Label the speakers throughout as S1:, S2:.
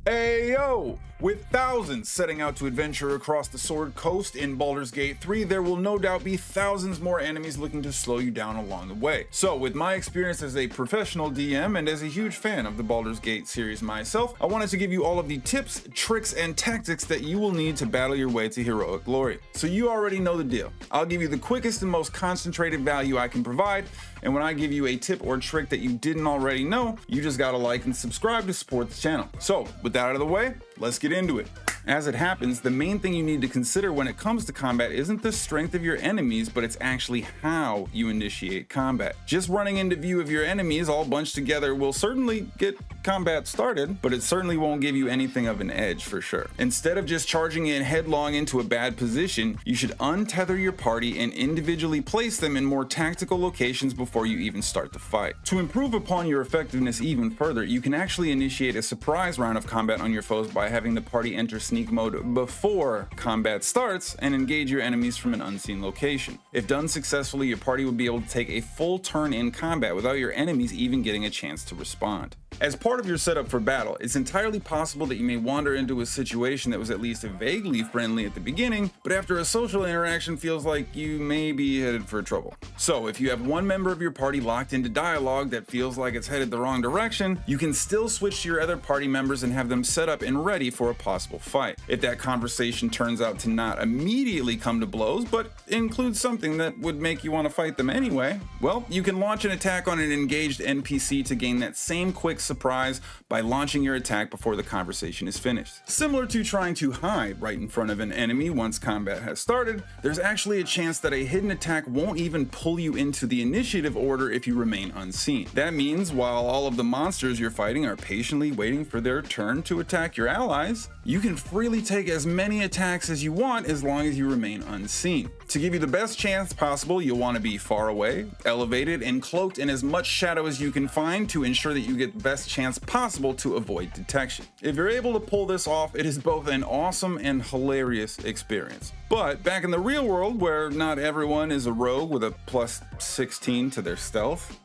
S1: Ayo! With thousands setting out to adventure across the Sword Coast in Baldur's Gate 3, there will no doubt be thousands more enemies looking to slow you down along the way. So with my experience as a professional DM and as a huge fan of the Baldur's Gate series myself, I wanted to give you all of the tips, tricks, and tactics that you will need to battle your way to heroic glory. So you already know the deal. I'll give you the quickest and most concentrated value I can provide, and when I give you a tip or trick that you didn't already know, you just gotta like and subscribe to support the channel. So with that out of the way, let's get into it. As it happens, the main thing you need to consider when it comes to combat isn't the strength of your enemies, but it's actually how you initiate combat. Just running into view of your enemies all bunched together will certainly get combat started, but it certainly won't give you anything of an edge for sure. Instead of just charging in headlong into a bad position, you should untether your party and individually place them in more tactical locations before you even start the fight. To improve upon your effectiveness even further, you can actually initiate a surprise round of combat on your foes by having the party enter sneak mode before combat starts and engage your enemies from an unseen location. If done successfully, your party will be able to take a full turn in combat without your enemies even getting a chance to respond. As part of your setup for battle, it's entirely possible that you may wander into a situation that was at least vaguely friendly at the beginning, but after a social interaction feels like you may be headed for trouble. So if you have one member of your party locked into dialogue that feels like it's headed the wrong direction, you can still switch to your other party members and have them set up and ready for a possible fight. If that conversation turns out to not immediately come to blows, but includes something that would make you want to fight them anyway, well, you can launch an attack on an engaged NPC to gain that same quick surprise by launching your attack before the conversation is finished. Similar to trying to hide right in front of an enemy once combat has started, there's actually a chance that a hidden attack won't even pull you into the initiative order if you remain unseen. That means while all of the monsters you're fighting are patiently waiting for their turn to attack your allies, you can freely take as many attacks as you want as long as you remain unseen. To give you the best chance possible, you'll want to be far away, elevated, and cloaked in as much shadow as you can find to ensure that you get the best chance possible to avoid detection. If you're able to pull this off, it is both an awesome and hilarious experience. But back in the real world, where not everyone is a rogue with a plus 16 to their stealth,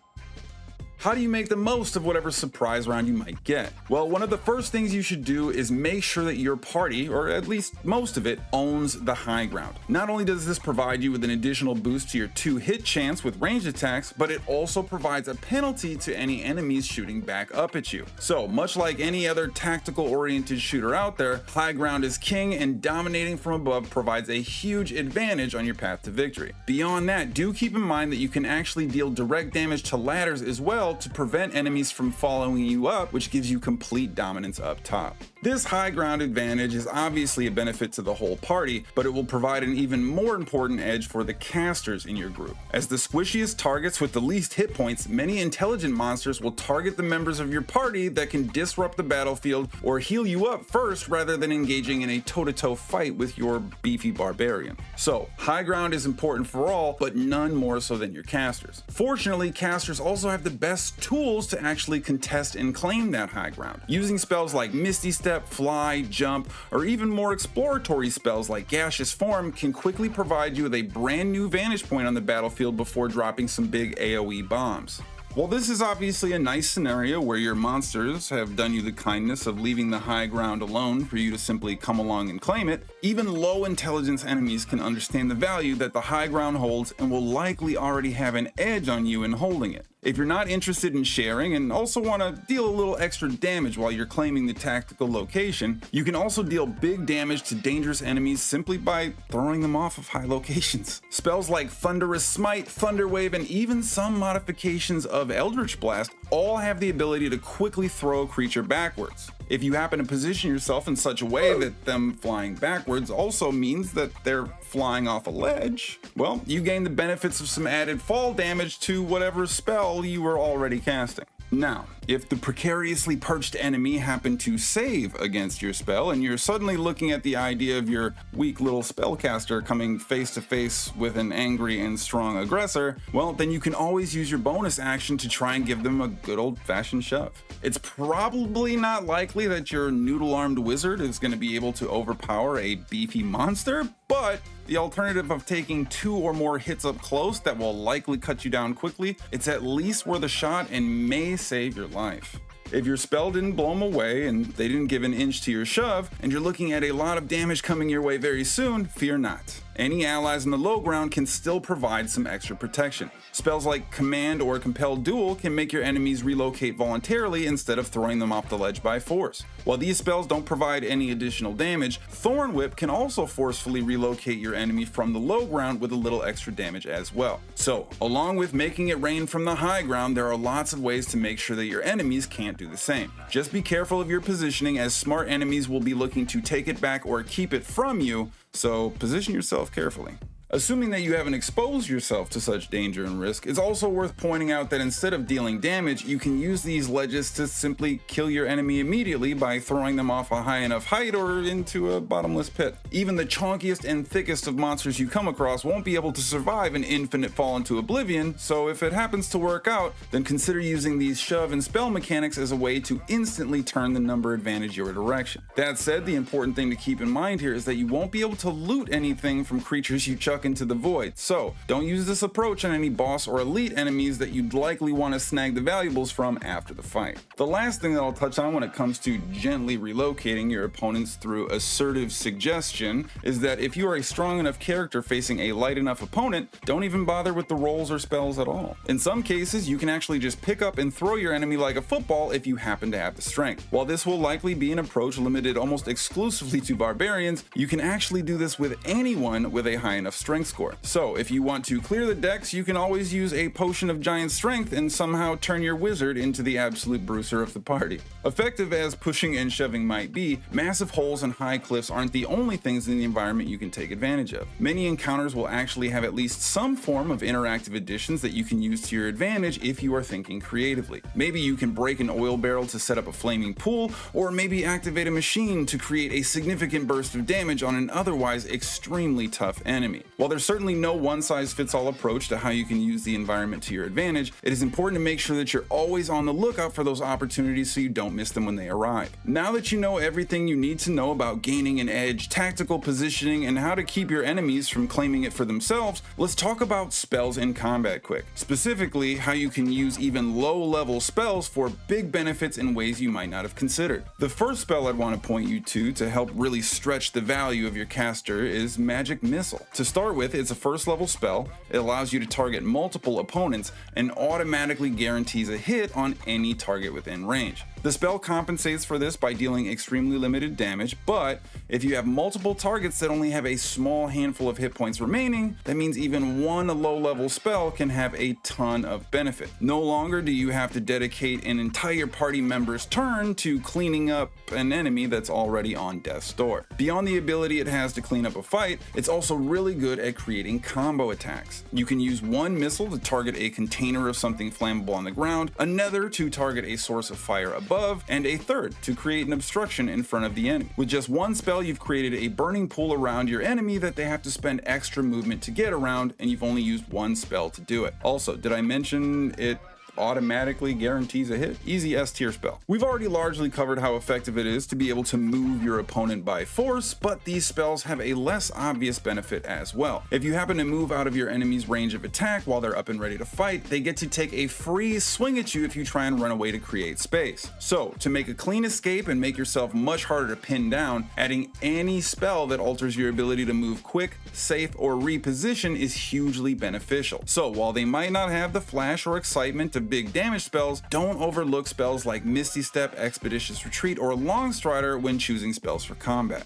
S1: how do you make the most of whatever surprise round you might get? Well, one of the first things you should do is make sure that your party, or at least most of it, owns the high ground. Not only does this provide you with an additional boost to your 2 hit chance with ranged attacks, but it also provides a penalty to any enemies shooting back up at you. So much like any other tactical oriented shooter out there, high ground is king, and dominating from above provides a huge advantage on your path to victory. Beyond that, do keep in mind that you can actually deal direct damage to ladders as well to prevent enemies from following you up, which gives you complete dominance up top. This high ground advantage is obviously a benefit to the whole party, but it will provide an even more important edge for the casters in your group. As the squishiest targets with the least hit points, many intelligent monsters will target the members of your party that can disrupt the battlefield or heal you up first rather than engaging in a toe-to-toe fight with your beefy barbarian. So high ground is important for all, but none more so than your casters. Fortunately, casters also have the best tools to actually contest and claim that high ground. Using spells like Misty Step, Fly, Jump, or even more exploratory spells like Gaseous Form can quickly provide you with a brand new vantage point on the battlefield before dropping some big AoE bombs. While this is obviously a nice scenario where your monsters have done you the kindness of leaving the high ground alone for you to simply come along and claim it, even low intelligence enemies can understand the value that the high ground holds and will likely already have an edge on you in holding it. If you're not interested in sharing and also want to deal a little extra damage while you're claiming the tactical location, you can also deal big damage to dangerous enemies simply by throwing them off of high locations. Spells like Thunderous Smite, Thunder Wave, and even some modifications of Eldritch Blast all have the ability to quickly throw a creature backwards. If you happen to position yourself in such a way that them flying backwards also means that they're flying off a ledge, well, you gain the benefits of some added fall damage to whatever spell you were already casting. Now, if the precariously perched enemy happened to save against your spell and you're suddenly looking at the idea of your weak little spellcaster coming face to face with an angry and strong aggressor, well, then you can always use your bonus action to try and give them a good old-fashioned shove. It's probably not likely that your noodle-armed wizard is going to be able to overpower a beefy monster, but the alternative of taking 2 or more hits up close that will likely cut you down quickly, it's at least worth a shot and may save your life. If your spell didn't blow them away and they didn't give an inch to your shove, and you're looking at a lot of damage coming your way very soon, fear not. Any allies in the low ground can still provide some extra protection. Spells like Command or Compel Duel can make your enemies relocate voluntarily instead of throwing them off the ledge by force. While these spells don't provide any additional damage, Thorn Whip can also forcefully relocate your enemy from the low ground with a little extra damage as well. So, along with making it rain from the high ground, there are lots of ways to make sure that your enemies can't do the same. Just be careful of your positioning, as smart enemies will be looking to take it back or keep it from you, so position yourself carefully. Assuming that you haven't exposed yourself to such danger and risk, it's also worth pointing out that instead of dealing damage, you can use these ledges to simply kill your enemy immediately by throwing them off a high enough height or into a bottomless pit. Even the chonkiest and thickest of monsters you come across won't be able to survive an infinite fall into oblivion, so if it happens to work out, then consider using these shove and spell mechanics as a way to instantly turn the number advantage your direction. That said, the important thing to keep in mind here is that you won't be able to loot anything from creatures you chuck into the void, so don't use this approach on any boss or elite enemies that you'd likely want to snag the valuables from after the fight. The last thing that I'll touch on when it comes to gently relocating your opponents through assertive suggestion is that if you are a strong enough character facing a light enough opponent, don't even bother with the rolls or spells at all. In some cases, you can actually just pick up and throw your enemy like a football if you happen to have the strength. While this will likely be an approach limited almost exclusively to barbarians, you can actually do this with anyone with a high enough strength score. So if you want to clear the decks, you can always use a potion of giant strength and somehow turn your wizard into the absolute bruiser of the party. Effective as pushing and shoving might be, massive holes and high cliffs aren't the only things in the environment you can take advantage of. Many encounters will actually have at least some form of interactive additions that you can use to your advantage if you are thinking creatively. Maybe you can break an oil barrel to set up a flaming pool, or maybe activate a machine to create a significant burst of damage on an otherwise extremely tough enemy. While there's certainly no one-size-fits-all approach to how you can use the environment to your advantage, it is important to make sure that you're always on the lookout for those opportunities so you don't miss them when they arrive. Now that you know everything you need to know about gaining an edge, tactical positioning, and how to keep your enemies from claiming it for themselves, let's talk about spells in combat quick. Specifically, how you can use even low-level spells for big benefits in ways you might not have considered. The first spell I'd want to point you to help really stretch the value of your caster is Magic Missile. To start with, it's a first level spell. It allows you to target multiple opponents and automatically guarantees a hit on any target within range. The spell compensates for this by dealing extremely limited damage, but if you have multiple targets that only have a small handful of hit points remaining, that means even one low-level spell can have a ton of benefit. No longer do you have to dedicate an entire party member's turn to cleaning up an enemy that's already on death's door. Beyond the ability it has to clean up a fight, it's also really good at creating combo attacks. You can use one missile to target a container of something flammable on the ground, another to target a source of fire above, and a third to create an obstruction in front of the enemy. With just one spell, you've created a burning pool around your enemy that they have to spend extra movement to get around, and you've only used one spell to do it. Also, did I mention it automatically guarantees a hit? Easy S tier spell. We've already largely covered how effective it is to be able to move your opponent by force, but these spells have a less obvious benefit as well. If you happen to move out of your enemy's range of attack while they're up and ready to fight, they get to take a free swing at you if you try and run away to create space. So to make a clean escape and make yourself much harder to pin down, adding any spell that alters your ability to move quick, safe, or reposition is hugely beneficial. So while they might not have the flash or excitement of big damage spells, don't overlook spells like Misty Step, Expeditious Retreat, or Long Strider when choosing spells for combat.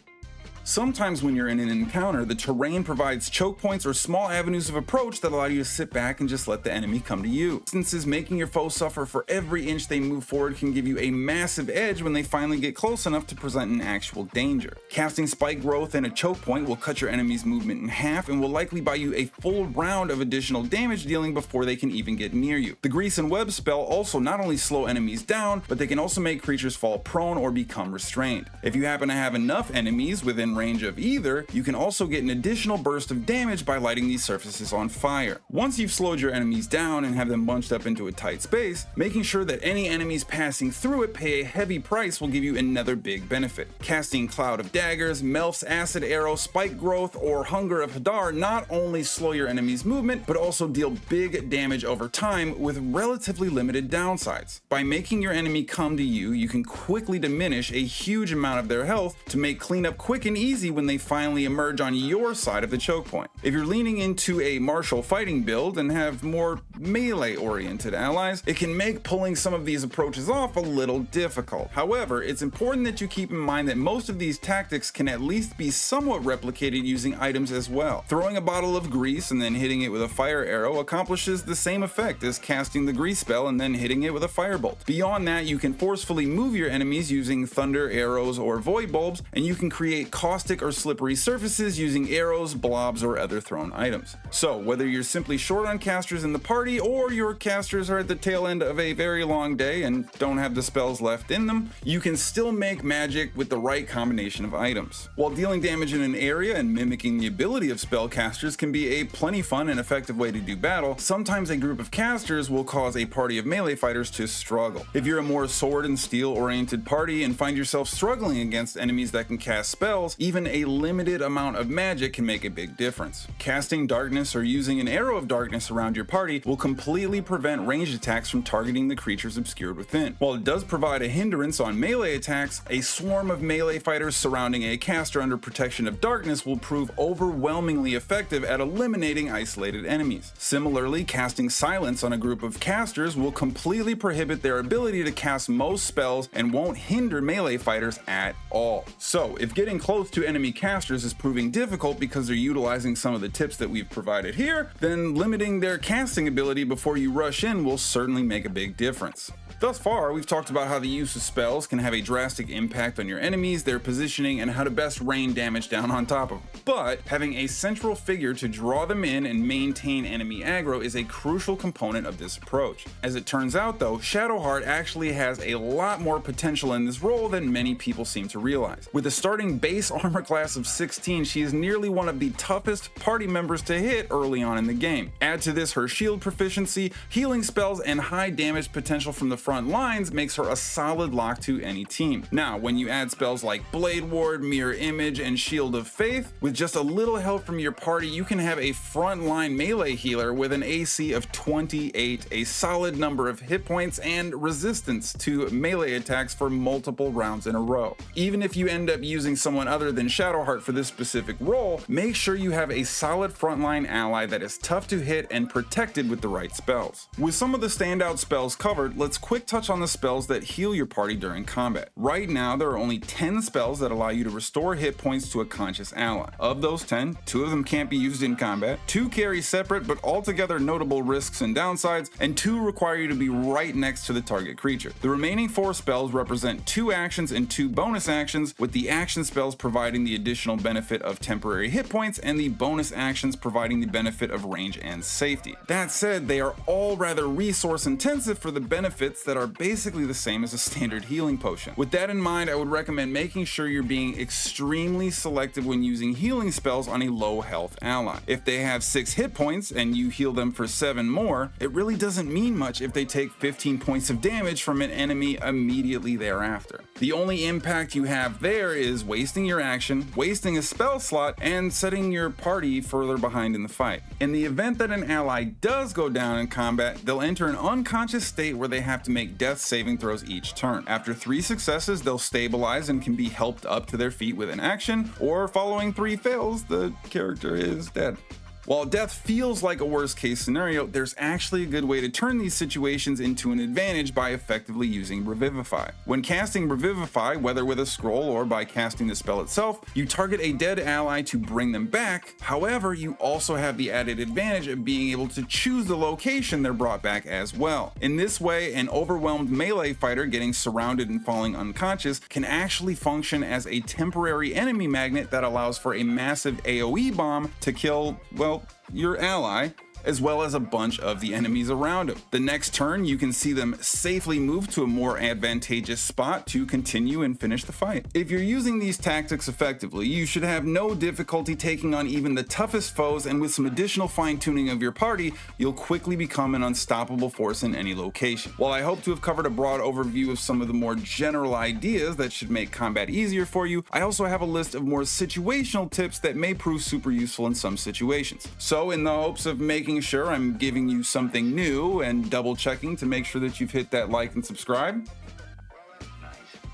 S1: Sometimes when you're in an encounter, the terrain provides choke points or small avenues of approach that allow you to sit back and just let the enemy come to you. Instances making your foe suffer for every inch they move forward can give you a massive edge when they finally get close enough to present an actual danger. Casting Spike Growth and a choke point will cut your enemy's movement in half and will likely buy you a full round of additional damage dealing before they can even get near you. The Grease and Web spell also not only slow enemies down, but they can also make creatures fall prone or become restrained. If you happen to have enough enemies within within range of either, you can also get an additional burst of damage by lighting these surfaces on fire. Once you've slowed your enemies down and have them bunched up into a tight space, making sure that any enemies passing through it pay a heavy price will give you another big benefit. Casting Cloud of Daggers, Melf's Acid Arrow, Spike Growth, or Hunger of Hadar not only slow your enemy's movement, but also deal big damage over time with relatively limited downsides. By making your enemy come to you, you can quickly diminish a huge amount of their health to make cleanup quick and easy when they finally emerge on your side of the choke point. If you're leaning into a martial fighting build and have more melee-oriented allies, it can make pulling some of these approaches off a little difficult. However, it's important that you keep in mind that most of these tactics can at least be somewhat replicated using items as well. Throwing a bottle of grease and then hitting it with a fire arrow accomplishes the same effect as casting the grease spell and then hitting it with a firebolt. Beyond that, you can forcefully move your enemies using thunder arrows or void bulbs, and you can create caustic or slippery surfaces using arrows, blobs, or other thrown items. So whether you're simply short on casters in the party or your casters are at the tail end of a very long day and don't have the spells left in them, you can still make magic with the right combination of items. While dealing damage in an area and mimicking the ability of spellcasters can be a plenty fun and effective way to do battle, sometimes a group of casters will cause a party of melee fighters to struggle. If you're a more sword and steel oriented party and find yourself struggling against enemies that can cast spells, even a limited amount of magic can make a big difference. Casting darkness or using an arrow of darkness around your party will completely prevent ranged attacks from targeting the creatures obscured within. While it does provide a hindrance on melee attacks, a swarm of melee fighters surrounding a caster under protection of darkness will prove overwhelmingly effective at eliminating isolated enemies. Similarly, casting silence on a group of casters will completely prohibit their ability to cast most spells and won't hinder melee fighters at all. So if getting close to enemy casters is proving difficult because they're utilizing some of the tips that we've provided here, then limiting their casting ability before you rush in will certainly make a big difference. Thus far, we've talked about how the use of spells can have a drastic impact on your enemies, their positioning, and how to best rain damage down on top of them. But having a central figure to draw them in and maintain enemy aggro is a crucial component of this approach. As it turns out though, Shadowheart actually has a lot more potential in this role than many people seem to realize. With a starting base armor class of 16, she is nearly one of the toughest party members to hit early on in the game. Add to this her shield proficiency, healing spells, and high damage potential from the front lines makes her a solid lock to any team. Now, when you add spells like Blade Ward, Mirror Image, and Shield of Faith, with just a little help from your party, you can have a frontline melee healer with an AC of 28, a solid number of hit points, and resistance to melee attacks for multiple rounds in a row. Even if you end up using someone other than Shadowheart for this specific role, make sure you have a solid frontline ally that is tough to hit and protected with the right spells. With some of the standout spells covered, let's quick touch on the spells that heal your party during combat. Right now, there are only 10 spells that allow you to restore hit points to a conscious ally. Of those 10, 2 of them can't be used in combat, 2 carry separate but altogether notable risks and downsides, and 2 require you to be right next to the target creature. The remaining 4 spells represent 2 actions and 2 bonus actions, with the action spells providing the additional benefit of temporary hit points and the bonus actions providing the benefit of range and safety. That said, they are all rather resource intensive for the benefits that are basically the same as a standard healing potion. With that in mind, I would recommend making sure you're being extremely selective when using healing spells on a low health ally. If they have 6 hit points and you heal them for 7 more, it really doesn't mean much if they take 15 points of damage from an enemy immediately thereafter. The only impact you have there is wasting your action, wasting a spell slot, and setting your party further behind in the fight. In the event that an ally does go down in combat, they'll enter an unconscious state where they have to make death saving throws each turn. After 3 successes, they'll stabilize and can be helped up to their feet with an action, or following 3 fails, the character is dead. While death feels like a worst case scenario, there's actually a good way to turn these situations into an advantage by effectively using Revivify. When casting Revivify, whether with a scroll or by casting the spell itself, you target a dead ally to bring them back. However, you also have the added advantage of being able to choose the location they're brought back as well. In this way, an overwhelmed melee fighter getting surrounded and falling unconscious can actually function as a temporary enemy magnet that allows for a massive AoE bomb to kill, well, your ally, as well as a bunch of the enemies around him. The next turn, you can see them safely move to a more advantageous spot to continue and finish the fight. If you're using these tactics effectively, you should have no difficulty taking on even the toughest foes, and with some additional fine-tuning of your party, you'll quickly become an unstoppable force in any location. While I hope to have covered a broad overview of some of the more general ideas that should make combat easier for you, I also have a list of more situational tips that may prove super useful in some situations. So in the hopes of making sure I'm giving you something new and double checking to make sure that you've hit that like and subscribe,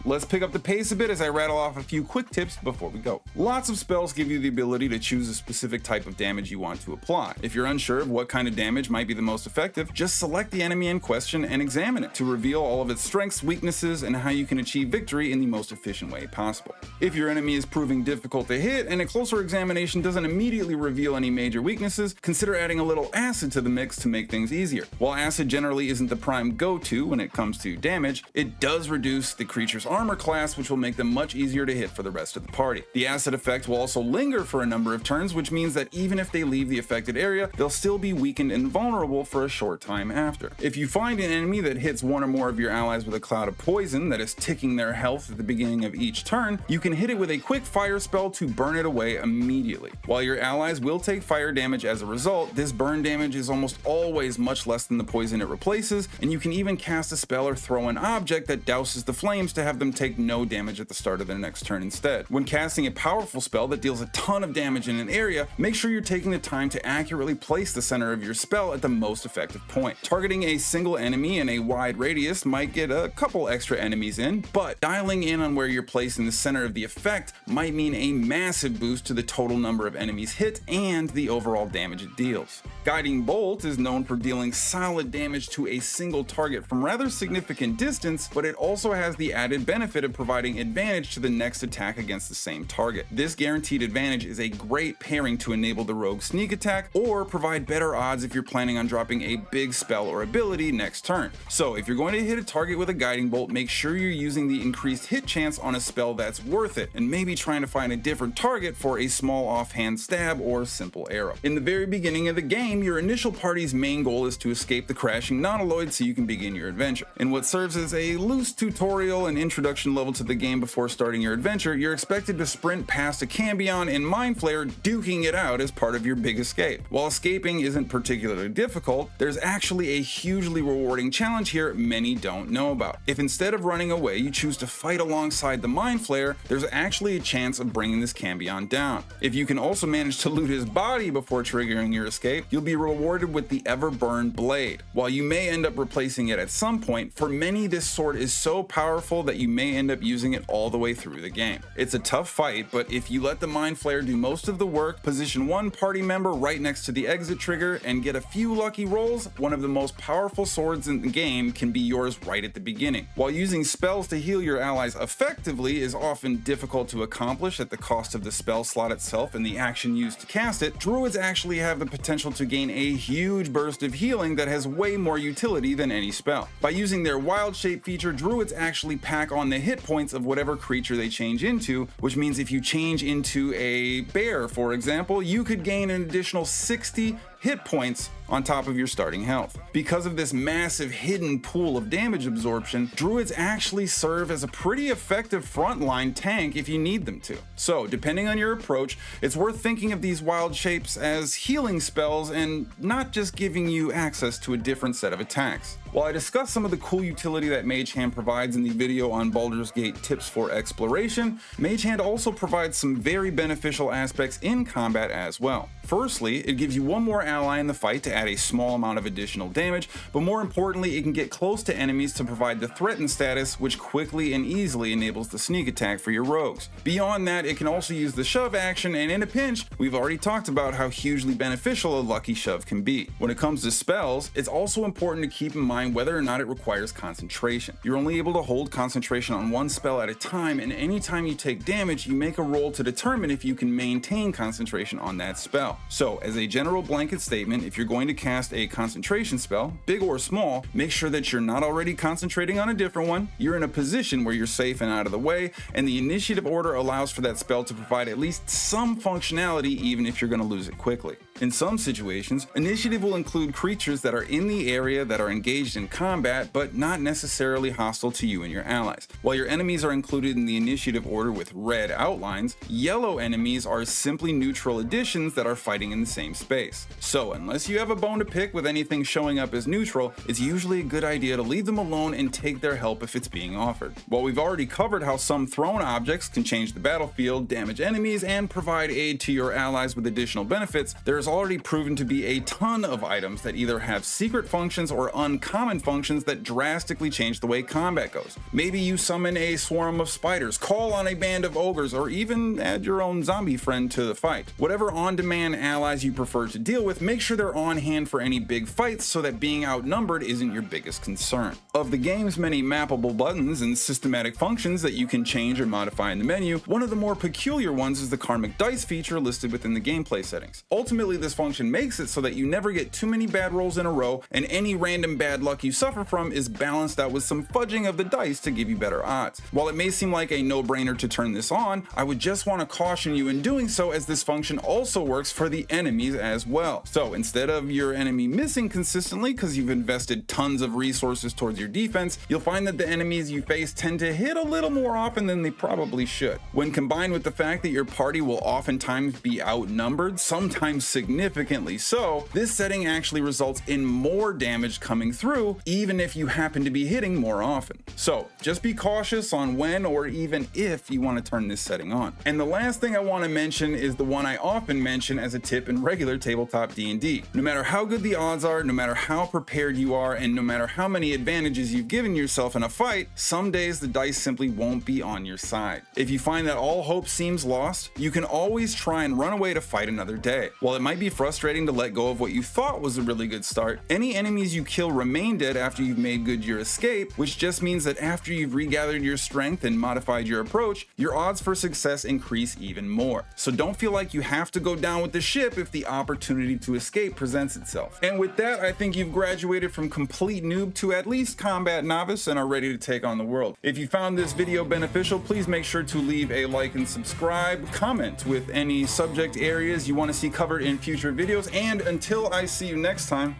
S1: let's pick up the pace a bit as I rattle off a few quick tips before we go. Lots of spells give you the ability to choose a specific type of damage you want to apply. If you're unsure of what kind of damage might be the most effective, just select the enemy in question and examine it to reveal all of its strengths, weaknesses, and how you can achieve victory in the most efficient way possible. If your enemy is proving difficult to hit and a closer examination doesn't immediately reveal any major weaknesses, consider adding a little acid to the mix to make things easier. While acid generally isn't the prime go-to when it comes to damage, it does reduce the creature's armor class, which will make them much easier to hit for the rest of the party. The acid effect will also linger for a number of turns, which means that even if they leave the affected area, they'll still be weakened and vulnerable for a short time after. If you find an enemy that hits one or more of your allies with a cloud of poison that is ticking their health at the beginning of each turn, you can hit it with a quick fire spell to burn it away immediately. While your allies will take fire damage as a result, this burn damage is almost always much less than the poison it replaces, and you can even cast a spell or throw an object that douses the flames to have them take no damage at the start of their next turn instead. When casting a powerful spell that deals a ton of damage in an area, make sure you're taking the time to accurately place the center of your spell at the most effective point. Targeting a single enemy in a wide radius might get a couple extra enemies in, but dialing in on where you're placing the center of the effect might mean a massive boost to the total number of enemies hit and the overall damage it deals. Guiding Bolt is known for dealing solid damage to a single target from rather significant distance, but it also has the added benefit of providing advantage to the next attack against the same target. This guaranteed advantage is a great pairing to enable the rogue sneak attack or provide better odds if you're planning on dropping a big spell or ability next turn. So if you're going to hit a target with a guiding bolt, make sure you're using the increased hit chance on a spell that's worth it, and maybe trying to find a different target for a small offhand stab or simple arrow. In the very beginning of the game, your initial party's main goal is to escape the crashing nautiloid so you can begin your adventure. In what serves as a loose tutorial and introduction level to the game before starting your adventure, you're expected to sprint past a Cambion and Mind Flayer, duking it out as part of your big escape. While escaping isn't particularly difficult, there's actually a hugely rewarding challenge here many don't know about. If instead of running away you choose to fight alongside the Mind Flayer, there's actually a chance of bringing this Cambion down. If you can also manage to loot his body before triggering your escape, you'll be rewarded with the Everburn Blade. While you may end up replacing it at some point, for many this sword is so powerful that you may end up using it all the way through the game. It's a tough fight, but if you let the Mind Flayer do most of the work, position one party member right next to the exit trigger, and get a few lucky rolls, one of the most powerful swords in the game can be yours right at the beginning. While using spells to heal your allies effectively is often difficult to accomplish at the cost of the spell slot itself and the action used to cast it, druids actually have the potential to gain a huge burst of healing that has way more utility than any spell. By using their wild shape feature, druids actually pack on the hit points of whatever creature they change into, which means if you change into a bear, for example, you could gain an additional 60 hit points on top of your starting health. Because of this massive hidden pool of damage absorption, druids actually serve as a pretty effective frontline tank if you need them to. So depending on your approach, it's worth thinking of these wild shapes as healing spells and not just giving you access to a different set of attacks. While I discussed some of the cool utility that Mage Hand provides in the video on Baldur's Gate tips for exploration, Mage Hand also provides some very beneficial aspects in combat as well. Firstly, it gives you one more ally in the fight to add a small amount of additional damage, but more importantly, it can get close to enemies to provide the threatened status, which quickly and easily enables the sneak attack for your rogues. Beyond that, it can also use the shove action, and in a pinch, we've already talked about how hugely beneficial a lucky shove can be. When it comes to spells, it's also important to keep in mind whether or not it requires concentration. You're only able to hold concentration on one spell at a time, and anytime you take damage, you make a roll to determine if you can maintain concentration on that spell. So, as a general blanket second statement, if you're going to cast a concentration spell, big or small, make sure that you're not already concentrating on a different one, you're in a position where you're safe and out of the way, and the initiative order allows for that spell to provide at least some functionality even if you're going to lose it quickly. In some situations, initiative will include creatures that are in the area that are engaged in combat but not necessarily hostile to you and your allies. While your enemies are included in the initiative order with red outlines, yellow enemies are simply neutral additions that are fighting in the same space. So unless you have a bone to pick with anything showing up as neutral, it's usually a good idea to leave them alone and take their help if it's being offered. While we've already covered how some thrown objects can change the battlefield, damage enemies, and provide aid to your allies with additional benefits, there's already proven to be a ton of items that either have secret functions or uncommon functions that drastically change the way combat goes. Maybe you summon a swarm of spiders, call on a band of ogres, or even add your own zombie friend to the fight. Whatever on-demand allies you prefer to deal with, make sure they're on hand for any big fights so that being outnumbered isn't your biggest concern. Of the game's many mappable buttons and systematic functions that you can change or modify in the menu, one of the more peculiar ones is the Karmic dice feature listed within the gameplay settings. Ultimately, this function makes it so that you never get too many bad rolls in a row, and any random bad luck you suffer from is balanced out with some fudging of the dice to give you better odds. While it may seem like a no-brainer to turn this on, I would just want to caution you in doing so, as this function also works for the enemies as well. So instead of your enemy missing consistently because you've invested tons of resources towards your defense, you'll find that the enemies you face tend to hit a little more often than they probably should. When combined with the fact that your party will oftentimes be outnumbered, sometimes significantly so, this setting actually results in more damage coming through, even if you happen to be hitting more often. So just be cautious on when or even if you want to turn this setting on. And the last thing I want to mention is the one I often mention as a tip in regular tabletop D&D. No matter how good the odds are, no matter how prepared you are, and no matter how many advantages you've given yourself in a fight, some days the dice simply won't be on your side. If you find that all hope seems lost, you can always try and run away to fight another day. While it might be frustrating to let go of what you thought was a really good start, any enemies you kill remain dead after you've made good your escape, which just means that after you've regathered your strength and modified your approach, your odds for success increase even more. So don't feel like you have to go down with the ship if the opportunity to escape presents itself. And with that, I think you've graduated from complete noob to at least combat novice and are ready to take on the world. If you found this video beneficial, please make sure to leave a like and subscribe, comment with any subject areas you want to see covered in future videos, and until I see you next time,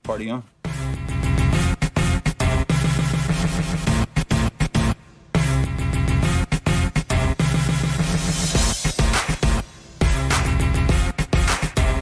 S1: party on.